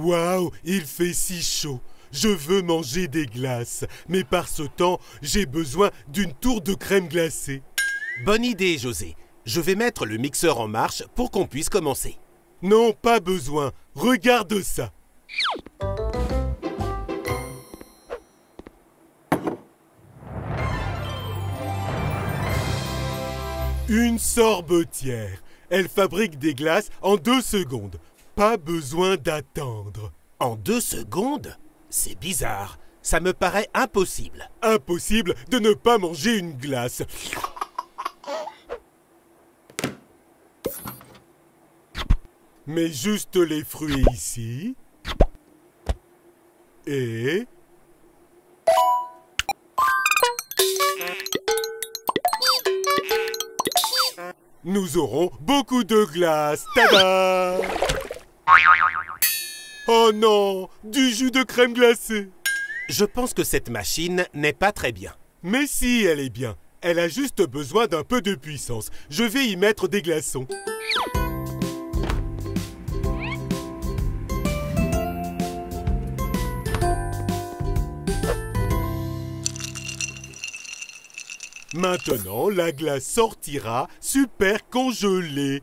Waouh, il fait si chaud. Je veux manger des glaces, mais par ce temps, j'ai besoin d'une tour de crème glacée. Bonne idée, José. Je vais mettre le mixeur en marche pour qu'on puisse commencer. Non, pas besoin. Regarde ça. Une sorbetière. Elle fabrique des glaces en 2 secondes. Pas besoin d'attendre. En 2 secondes? C'est bizarre. Ça me paraît impossible. Impossible de ne pas manger une glace. Mets juste les fruits ici. Et... nous aurons beaucoup de glace. Tada! Oh non, du jus de crème glacée. Je pense que cette machine n'est pas très bien. Mais si, elle est bien. Elle a juste besoin d'un peu de puissance. Je vais y mettre des glaçons. Maintenant, la glace sortira super congelée.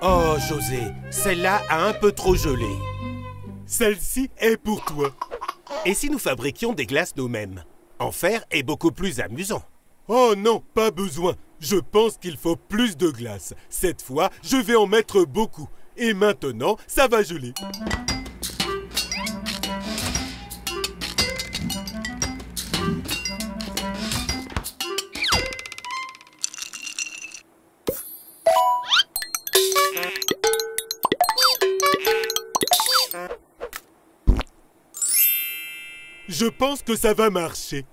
Oh, José, celle-là a un peu trop gelé. Celle-ci est pour toi. Et si nous fabriquions des glaces nous-mêmes? En faire est beaucoup plus amusant. Oh non, pas besoin. Je pense qu'il faut plus de glace. Cette fois, je vais en mettre beaucoup. Et maintenant, ça va geler. Je pense que ça va marcher.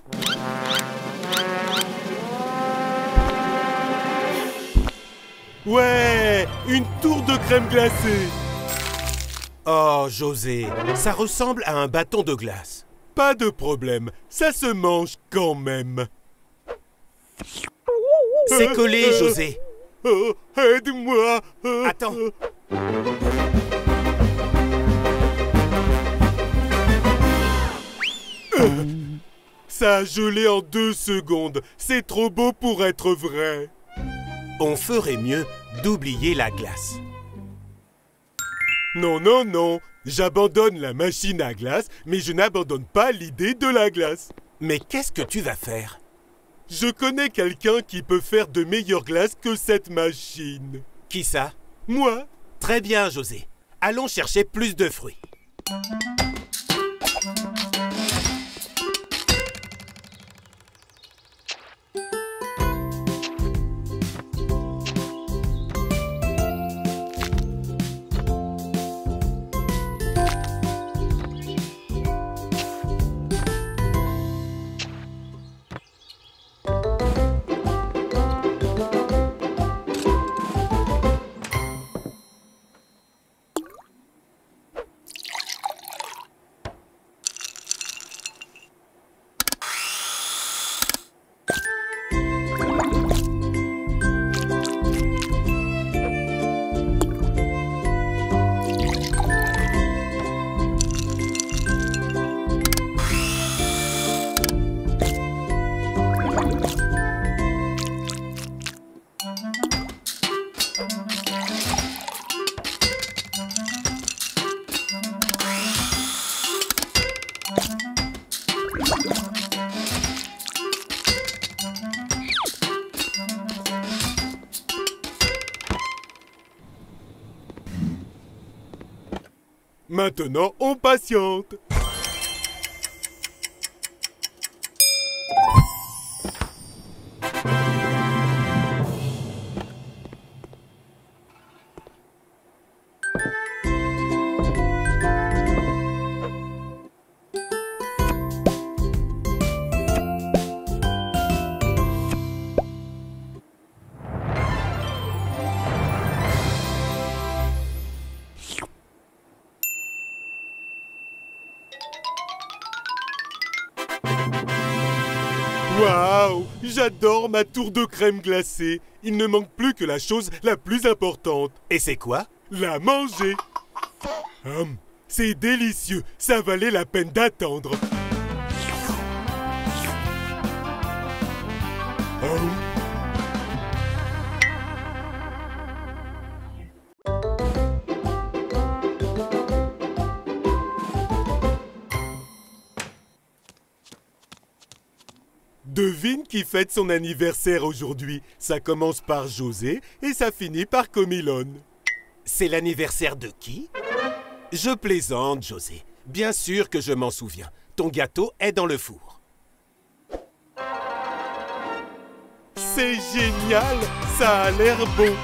Ouais, une tour de crème glacée. Oh, José, ça ressemble à un bâton de glace. Pas de problème, ça se mange quand même. C'est collé, José. Oh, aide-moi. Attends. Ça a gelé en 2 secondes. C'est trop beau pour être vrai. On ferait mieux d'oublier la glace. Non, non, non. J'abandonne la machine à glace, mais je n'abandonne pas l'idée de la glace. Mais qu'est-ce que tu vas faire? Je connais quelqu'un qui peut faire de meilleures glaces que cette machine. Qui ça? Moi? Très bien, José. Allons chercher plus de fruits. Maintenant, on patiente. Waouh! J'adore ma tour de crème glacée. Il ne manque plus que la chose la plus importante. Et c'est quoi? La manger. C'est délicieux. Ça valait la peine d'attendre. Devine qui fête son anniversaire aujourd'hui. Ça commence par José et ça finit par Comilone. C'est l'anniversaire de qui? Je plaisante, José. Bien sûr que je m'en souviens. Ton gâteau est dans le four. C'est génial! Ça a l'air bon.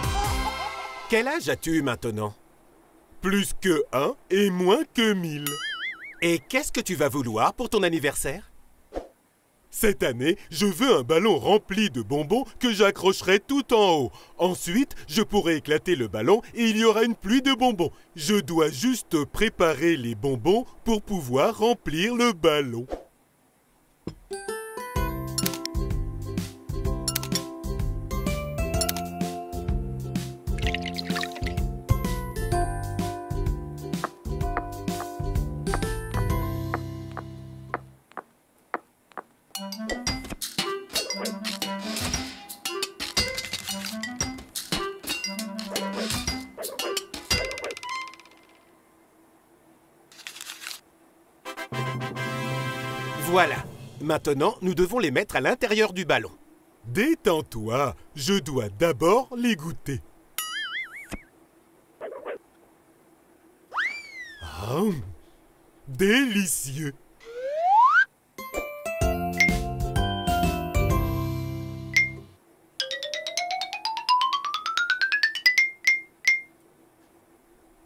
Quel âge as-tu maintenant? Plus que 1 et moins que 1000. Et qu'est-ce que tu vas vouloir pour ton anniversaire? Cette année, je veux un ballon rempli de bonbons que j'accrocherai tout en haut. Ensuite, je pourrai éclater le ballon et il y aura une pluie de bonbons. Je dois juste préparer les bonbons pour pouvoir remplir le ballon. Voilà. Maintenant, nous devons les mettre à l'intérieur du ballon. Détends-toi, je dois d'abord les goûter. Délicieux!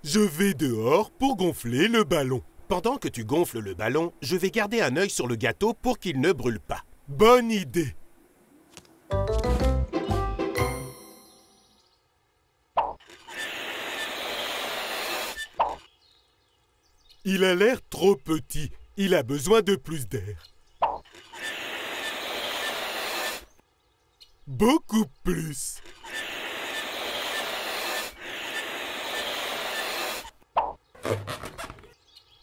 Je vais dehors pour gonfler le ballon. Pendant que tu gonfles le ballon, je vais garder un œil sur le gâteau pour qu'il ne brûle pas. Bonne idée! Il a l'air trop petit. Il a besoin de plus d'air. Beaucoup plus.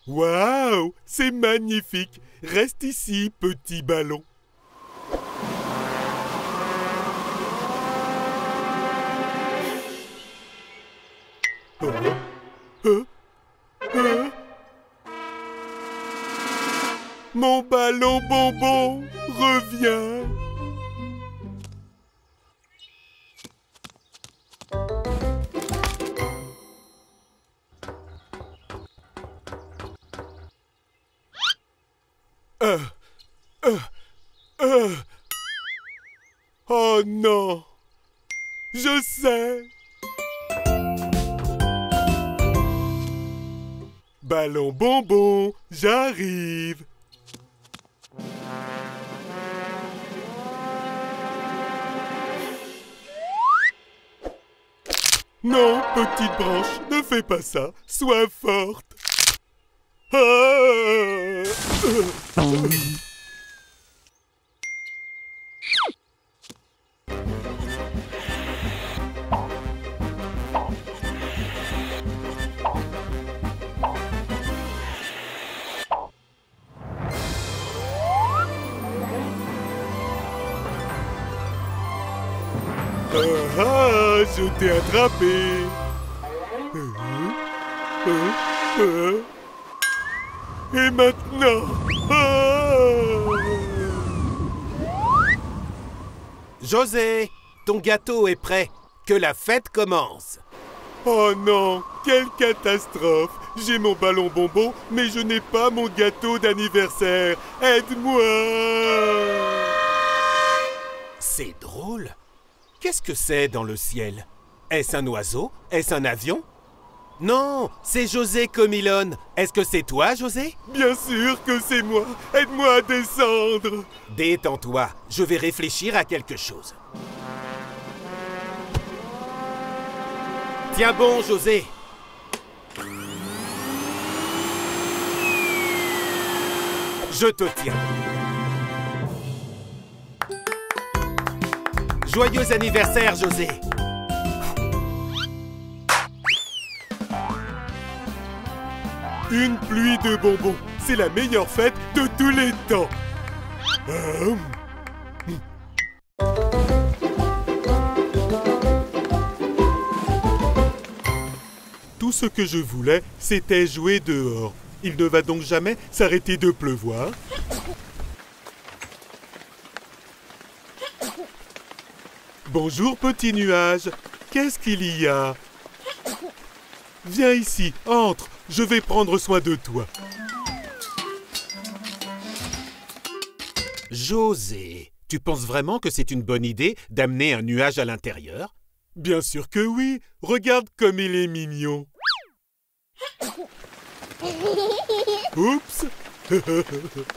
Waouh! C'est magnifique! Reste ici, petit ballon. Mon ballon bonbon revient! Oh non! Je sais! Ballon bonbon, j'arrive! Non, petite branche, ne fais pas ça. Sois forte. Je t'ai attrapé. Et maintenant? José, ton gâteau est prêt. Que la fête commence. Oh non, quelle catastrophe! J'ai mon ballon bonbon, mais je n'ai pas mon gâteau d'anniversaire. Aide-moi! C'est drôle. Qu'est-ce que c'est dans le ciel? Est-ce un oiseau? Est-ce un avion? Non, c'est José Comilone. Est-ce que c'est toi, José? Bien sûr que c'est moi. Aide-moi à descendre. Détends-toi, je vais réfléchir à quelque chose. Tiens bon, José. Je te tiens. Joyeux anniversaire, José! Une pluie de bonbons, c'est la meilleure fête de tous les temps. Tout ce que je voulais, c'était jouer dehors. Il ne va donc jamais s'arrêter de pleuvoir. Bonjour, petit nuage. Qu'est-ce qu'il y a? Viens ici, entre. Je vais prendre soin de toi. José, tu penses vraiment que c'est une bonne idée d'amener un nuage à l'intérieur? Bien sûr que oui. Regarde comme il est mignon. Oups.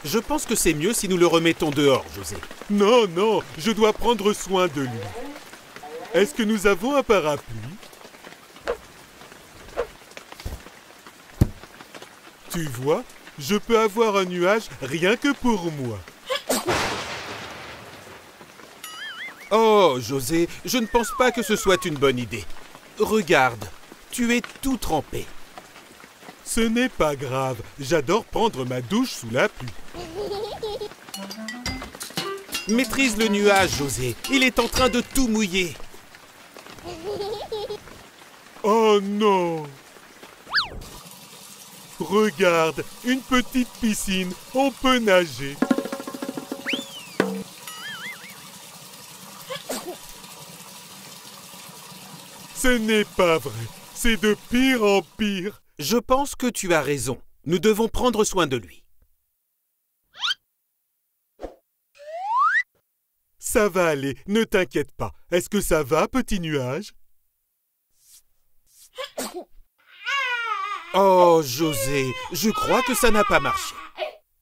Je pense que c'est mieux si nous le remettons dehors, José. Non, non, je dois prendre soin de lui. Est-ce que nous avons un parapluie? Tu vois, je peux avoir un nuage rien que pour moi. Oh, José, je ne pense pas que ce soit une bonne idée. Regarde, tu es tout trempé. Ce n'est pas grave, j'adore prendre ma douche sous la pluie. Maîtrise le nuage, José. Il est en train de tout mouiller. Oh non! Regarde, une petite piscine, on peut nager. Ce n'est pas vrai, c'est de pire en pire. Je pense que tu as raison. Nous devons prendre soin de lui. Ça va aller, ne t'inquiète pas. Est-ce que ça va, petit nuage? Oh, José, je crois que ça n'a pas marché.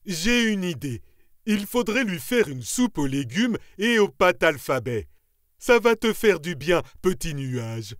J'ai une idée. Il faudrait lui faire une soupe aux légumes et aux pâtes alphabet. Ça va te faire du bien, petit nuage.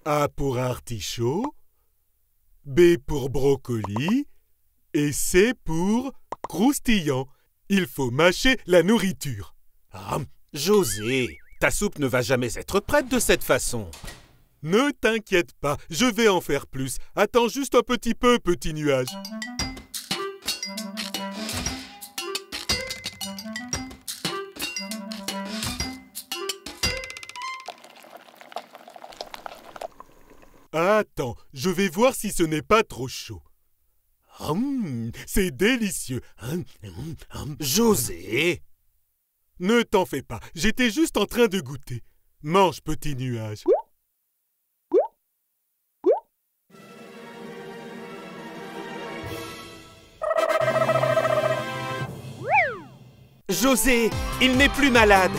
A pour artichaut, B pour brocoli et C pour croustillant. Il faut mâcher la nourriture. Ah, José, ta soupe ne va jamais être prête de cette façon. Ne t'inquiète pas, je vais en faire plus. Attends juste un petit peu, petit nuage. Attends, je vais voir si ce n'est pas trop chaud. C'est délicieux. José! Ne t'en fais pas, j'étais juste en train de goûter. Mange, petit nuage. José, il n'est plus malade.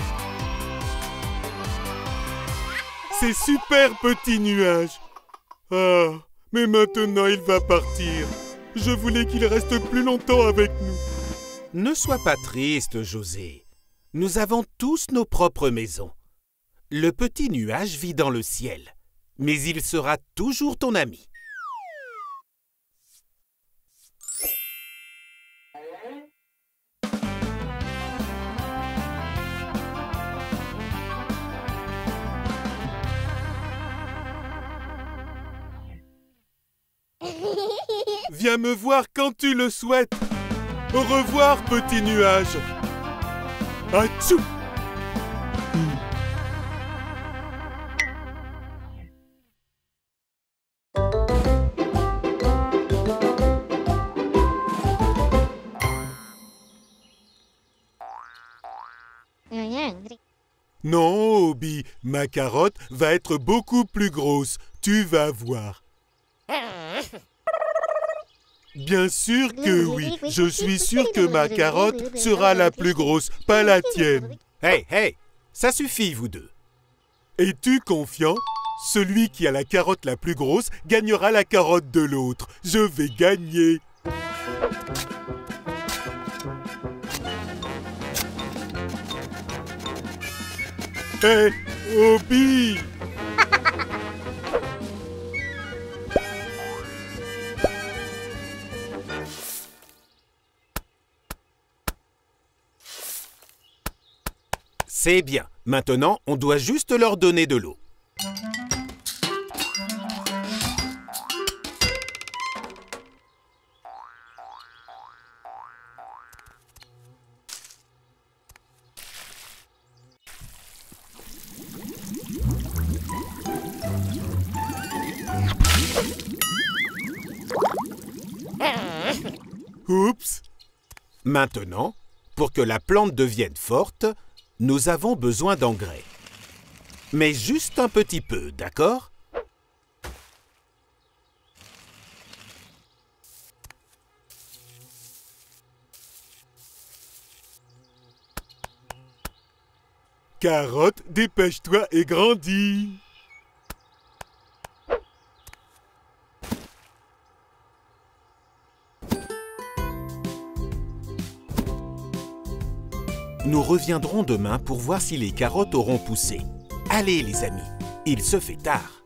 C'est super, petit nuage. Ah, mais maintenant il va partir. Je voulais qu'il reste plus longtemps avec nous. Ne sois pas triste, José. Nous avons tous nos propres maisons. Le petit nuage vit dans le ciel, mais il sera toujours ton ami. Viens me voir quand tu le souhaites. Au revoir, petit nuage. Atchou! Non, Obi, ma carotte va être beaucoup plus grosse. Tu vas voir. Bien sûr que oui. Je suis sûr que ma carotte sera la plus grosse, pas la tienne. Hey, hey, ça suffit, vous deux. Es-tu confiant? Celui qui a la carotte la plus grosse gagnera la carotte de l'autre. Je vais gagner. Hé, Obi! C'est bien. Maintenant, on doit juste leur donner de l'eau. Oups! Maintenant, pour que la plante devienne forte, nous avons besoin d'engrais. Mais juste un petit peu, d'accord? Carotte, dépêche-toi et grandis! Nous reviendrons demain pour voir si les carottes auront poussé. Allez les amis, il se fait tard.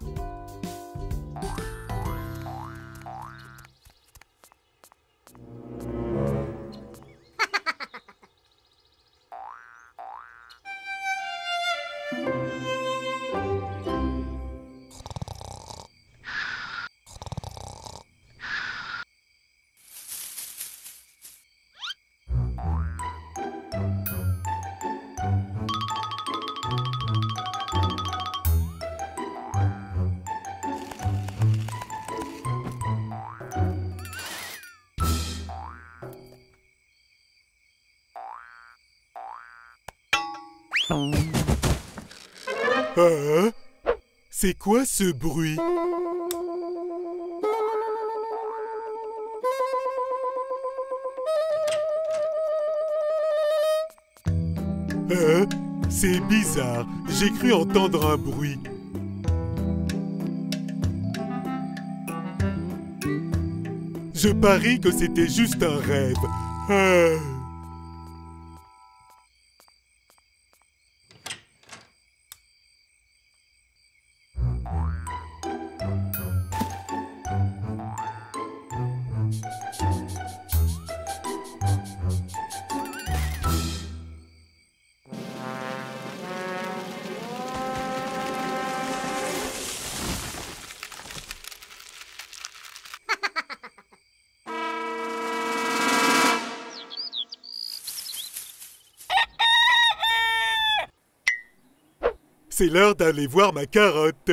Ah, c'est quoi ce bruit? Ah, c'est bizarre, j'ai cru entendre un bruit. Je parie que c'était juste un rêve. Ah. C'est l'heure d'aller voir ma carotte.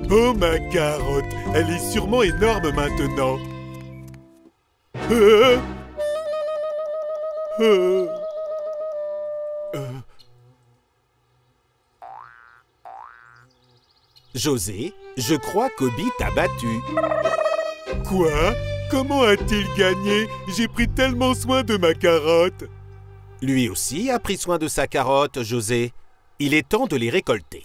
Oh, ma carotte, elle est sûrement énorme maintenant. José, je crois qu'Obi t'a battu. Quoi? Comment a-t-il gagné? J'ai pris tellement soin de ma carotte. Lui aussi a pris soin de sa carotte, José. Il est temps de les récolter.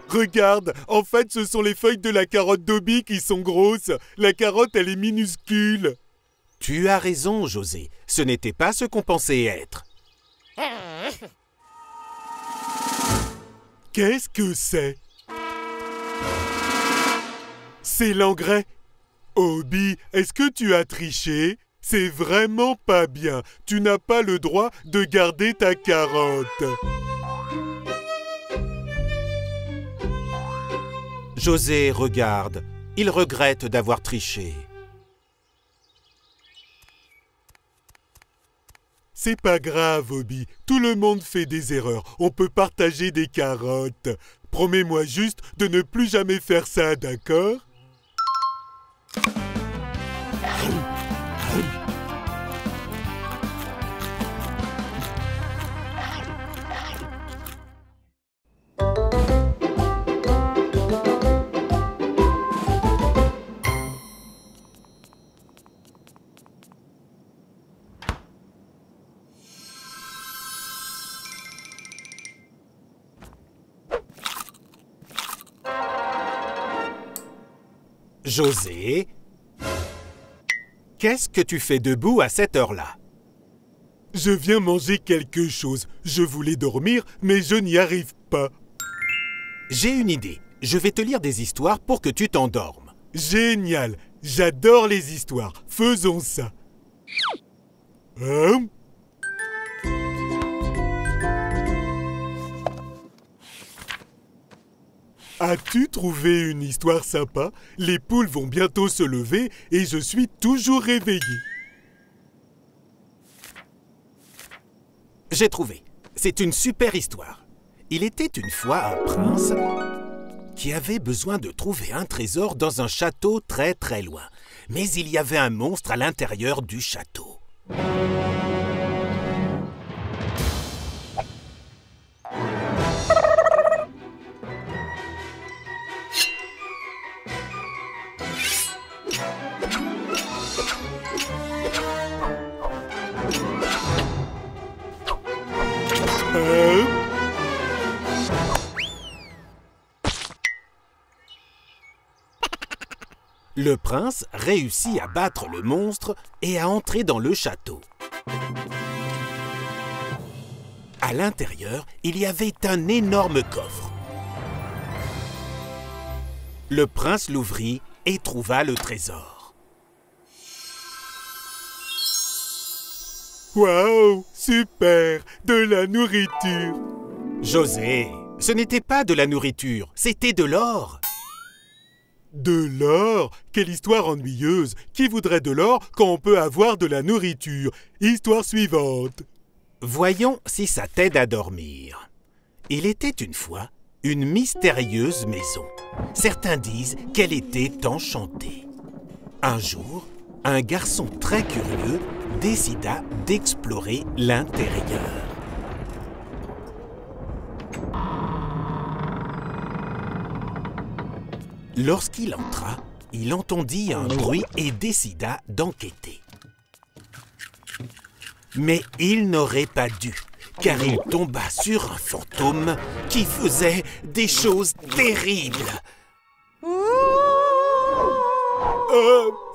Regarde, en fait, ce sont les feuilles de la carotte d'Obi qui sont grosses. La carotte, elle est minuscule. Tu as raison, José. Ce n'était pas ce qu'on pensait être. Qu'est-ce que c'est? C'est l'engrais. Obi, est-ce que tu as triché? C'est vraiment pas bien. Tu n'as pas le droit de garder ta carotte. José, regarde. Il regrette d'avoir triché. C'est pas grave, Obi. Tout le monde fait des erreurs. On peut partager des carottes. Promets-moi juste de ne plus jamais faire ça, d'accord? José, qu'est-ce que tu fais debout à cette heure-là? Je viens manger quelque chose. Je voulais dormir, mais je n'y arrive pas. J'ai une idée. Je vais te lire des histoires pour que tu t'endormes. Génial! J'adore les histoires. Faisons ça. Hein? As-tu trouvé une histoire sympa? Les poules vont bientôt se lever et je suis toujours réveillé. J'ai trouvé. C'est une super histoire. Il était une fois un prince qui avait besoin de trouver un trésor dans un château très très loin. Mais il y avait un monstre à l'intérieur du château. Le prince réussit à battre le monstre et à entrer dans le château. À l'intérieur, il y avait un énorme coffre. Le prince l'ouvrit et trouva le trésor. Waouh! Super! De la nourriture! José, ce n'était pas de la nourriture, c'était de l'or. De l'or? Quelle histoire ennuyeuse! Qui voudrait de l'or quand on peut avoir de la nourriture? Histoire suivante. Voyons si ça t'aide à dormir. Il était une fois une mystérieuse maison. Certains disent qu'elle était enchantée. Un jour, un garçon très curieux décida d'explorer l'intérieur. Lorsqu'il entra, il entendit un bruit et décida d'enquêter. Mais il n'aurait pas dû, car il tomba sur un fantôme qui faisait des choses terribles.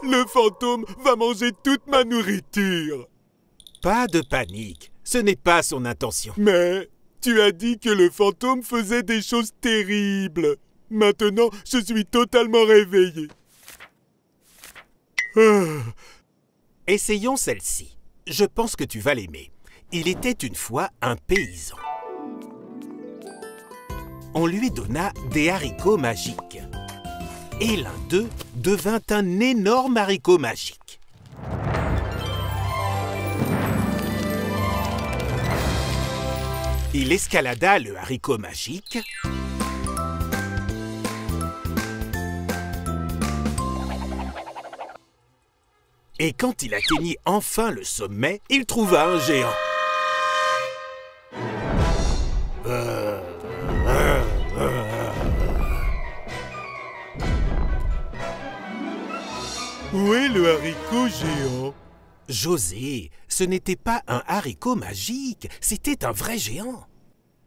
Le fantôme va manger toute ma nourriture. Pas de panique, ce n'est pas son intention. Mais tu as dit que le fantôme faisait des choses terribles. Maintenant, je suis totalement réveillé. Essayons celle-ci. Je pense que tu vas l'aimer. Il était une fois un paysan. On lui donna des haricots magiques. Et l'un d'eux devint un énorme haricot magique. Il escalada le haricot magique. Et quand il atteignit enfin le sommet, il trouva un géant. Où est le haricot géant? José, ce n'était pas un haricot magique, c'était un vrai géant.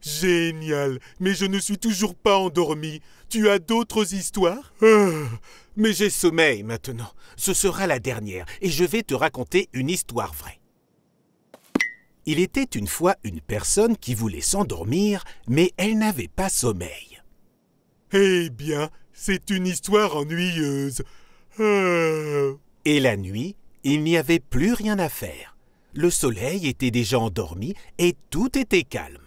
Génial, mais je ne suis toujours pas endormi. Tu as d'autres histoires? Mais j'ai sommeil maintenant. Ce sera la dernière et je vais te raconter une histoire vraie. Il était une fois une personne qui voulait s'endormir, mais elle n'avait pas sommeil. Eh bien, c'est une histoire ennuyeuse. Et la nuit, il n'y avait plus rien à faire. Le soleil était déjà endormi et tout était calme.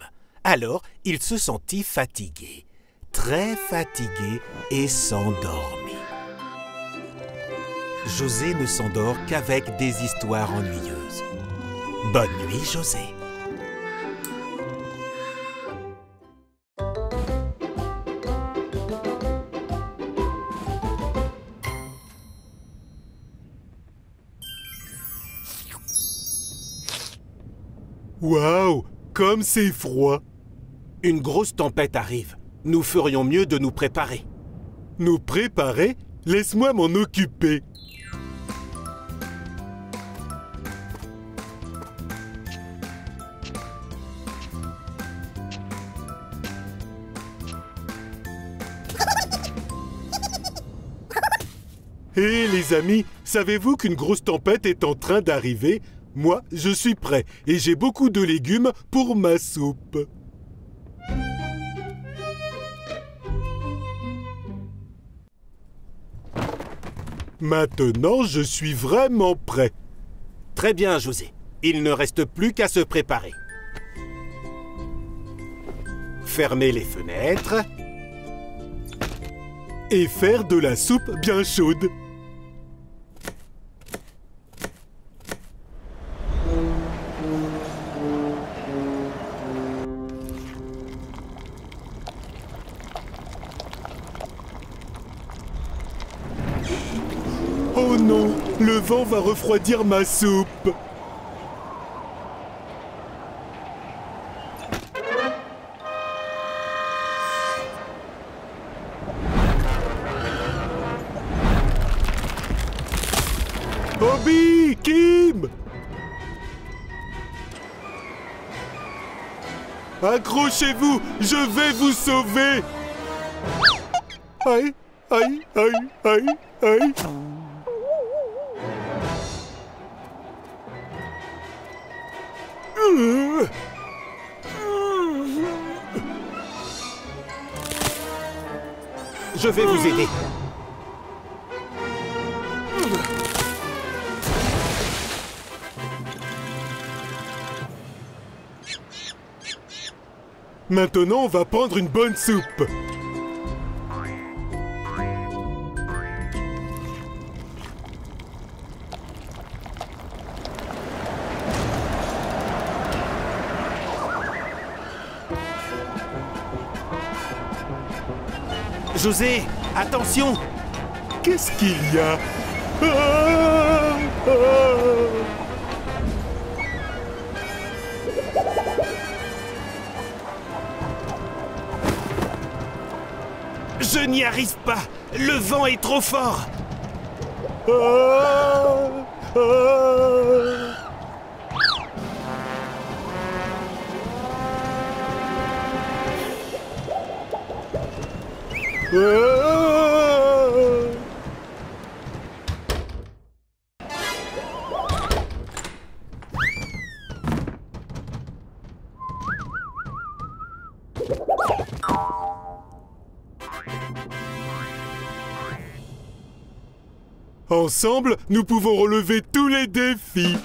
Alors, il se sentit fatigué, très fatigué et s'endormit. José ne s'endort qu'avec des histoires ennuyeuses. Bonne nuit, José. Waouh, comme c'est froid! Une grosse tempête arrive. Nous ferions mieux de nous préparer. Nous préparer? Laisse-moi m'en occuper. Hé les amis, savez-vous qu'une grosse tempête est en train d'arriver? Moi, je suis prêt et j'ai beaucoup de légumes pour ma soupe. Maintenant, je suis vraiment prêt. Très bien, José. Il ne reste plus qu'à se préparer. Fermez les fenêtres. Et faire de la soupe bien chaude. Oh non, le vent va refroidir ma soupe. Bobby, Kim! Accrochez-vous, je vais vous sauver! Aïe, aïe, aïe, aïe, aïe! Je vais vous aider. Maintenant, on va prendre une bonne soupe. José, attention! Qu'est-ce qu'il y a? Ah, ah. Je n'y arrive pas! Le vent est trop fort! Ah, ah. Ensemble, nous pouvons relever tous les défis.